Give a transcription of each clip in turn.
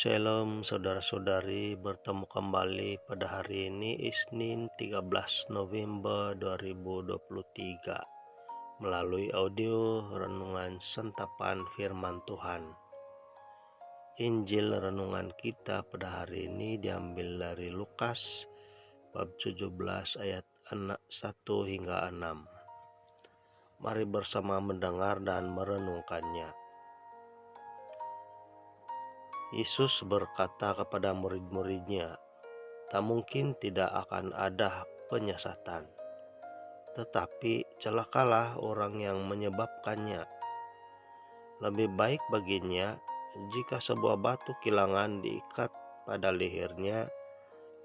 Shalom saudara-saudari, bertemu kembali pada hari ini Isnin 13 November 2023 melalui audio renungan sentapan firman Tuhan. Injil renungan kita pada hari ini diambil dari Lukas bab 17 ayat 1 hingga 6. Mari bersama mendengar dan merenungkannya. Yesus berkata kepada murid-muridnya, "Tak mungkin tidak akan ada penyesatan, tetapi celakalah orang yang menyebabkannya. Lebih baik baginya jika sebuah batu kilangan diikat pada lehernya,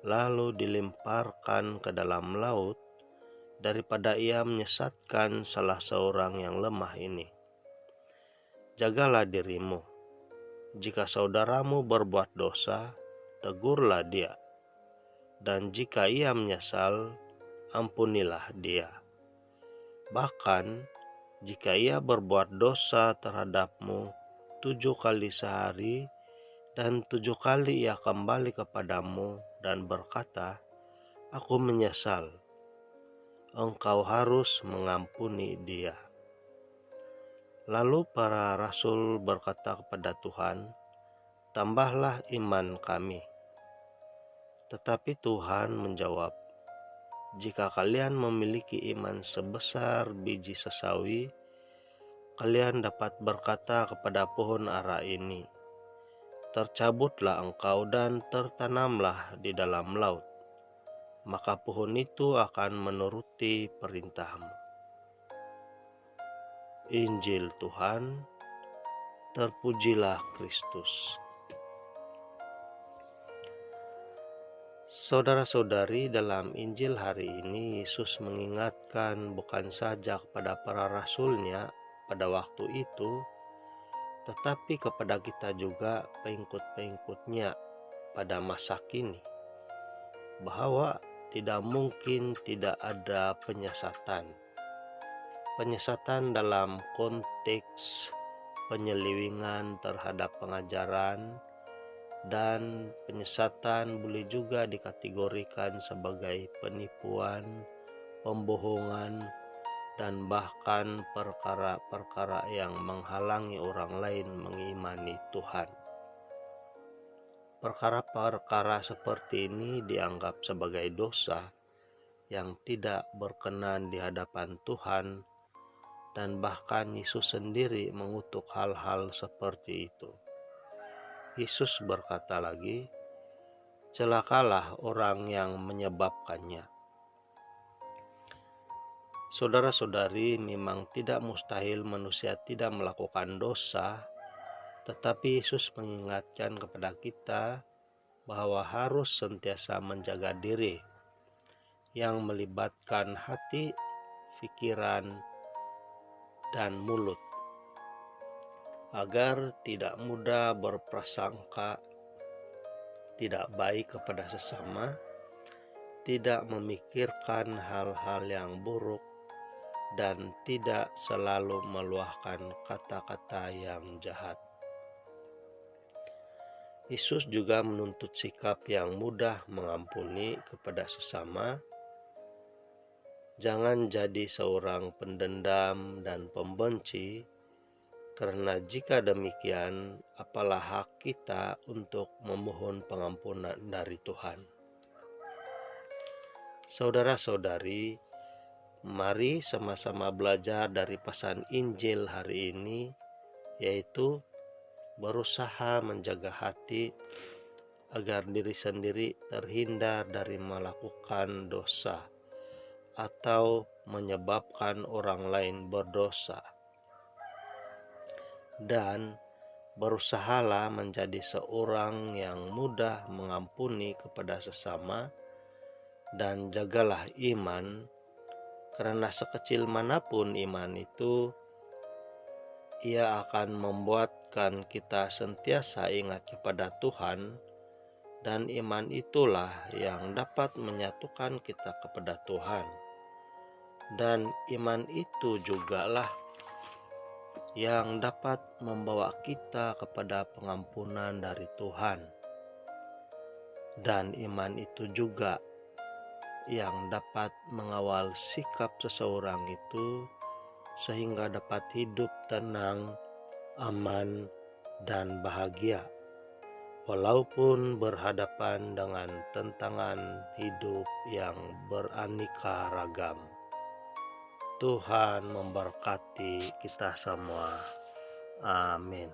lalu dilemparkan ke dalam laut, daripada ia menyesatkan salah seorang yang lemah ini. Jagalah dirimu. Jika saudaramu berbuat dosa, tegurlah dia. Dan jika ia menyesal, ampunilah dia. Bahkan, jika ia berbuat dosa terhadapmu 7 kali sehari, dan 7 kali ia kembali kepadamu dan berkata, 'Aku menyesal,' engkau harus mengampuni dia." Lalu para rasul berkata kepada Tuhan, "Tambahlah iman kami." Tetapi Tuhan menjawab, "Jika kalian memiliki iman sebesar biji sesawi, kalian dapat berkata kepada pohon ara ini, 'Tercabutlah engkau dan tertanamlah di dalam laut,' maka pohon itu akan menuruti perintahmu." Injil Tuhan, terpujilah Kristus. Saudara-saudari, dalam Injil hari ini Yesus mengingatkan bukan saja kepada para rasulnya pada waktu itu, tetapi kepada kita juga pengikut-pengikutnya pada masa kini, bahwa tidak mungkin tidak ada penyesatan. Penyesatan dalam konteks penyelewengan terhadap pengajaran, dan penyesatan boleh juga dikategorikan sebagai penipuan, pembohongan, dan bahkan perkara-perkara yang menghalangi orang lain mengimani Tuhan. Perkara-perkara seperti ini dianggap sebagai dosa yang tidak berkenan di hadapan Tuhan, dan bahkan Yesus sendiri mengutuk hal-hal seperti itu. Yesus berkata lagi, "Celakalah orang yang menyebabkannya." Saudara-saudari, memang tidak mustahil manusia tidak melakukan dosa, tetapi Yesus mengingatkan kepada kita bahwa harus sentiasa menjaga diri, yang melibatkan hati, pikiran, dan mulut, agar tidak mudah berprasangka tidak baik kepada sesama, tidak memikirkan hal-hal yang buruk, dan tidak selalu meluahkan kata-kata yang jahat. Yesus juga menuntut sikap yang mudah mengampuni kepada sesama. Jangan jadi seorang pendendam dan pembenci, karena jika demikian, apalah hak kita untuk memohon pengampunan dari Tuhan. Saudara-saudari, mari sama-sama belajar dari pesan Injil hari ini, yaitu berusaha menjaga hati agar diri sendiri terhindar dari melakukan dosa atau menyebabkan orang lain berdosa. Dan berusahalah menjadi seorang yang mudah mengampuni kepada sesama, dan jagalah iman, karena sekecil manapun iman itu, ia akan membuatkan kita sentiasa ingat kepada Tuhan, dan iman itulah yang dapat menyatukan kita kepada Tuhan. Dan iman itu jugalah yang dapat membawa kita kepada pengampunan dari Tuhan. Dan iman itu juga yang dapat mengawal sikap seseorang itu sehingga dapat hidup tenang, aman, dan bahagia. Walaupun berhadapan dengan tantangan hidup yang beraneka ragam. Tuhan memberkati kita semua. Amin.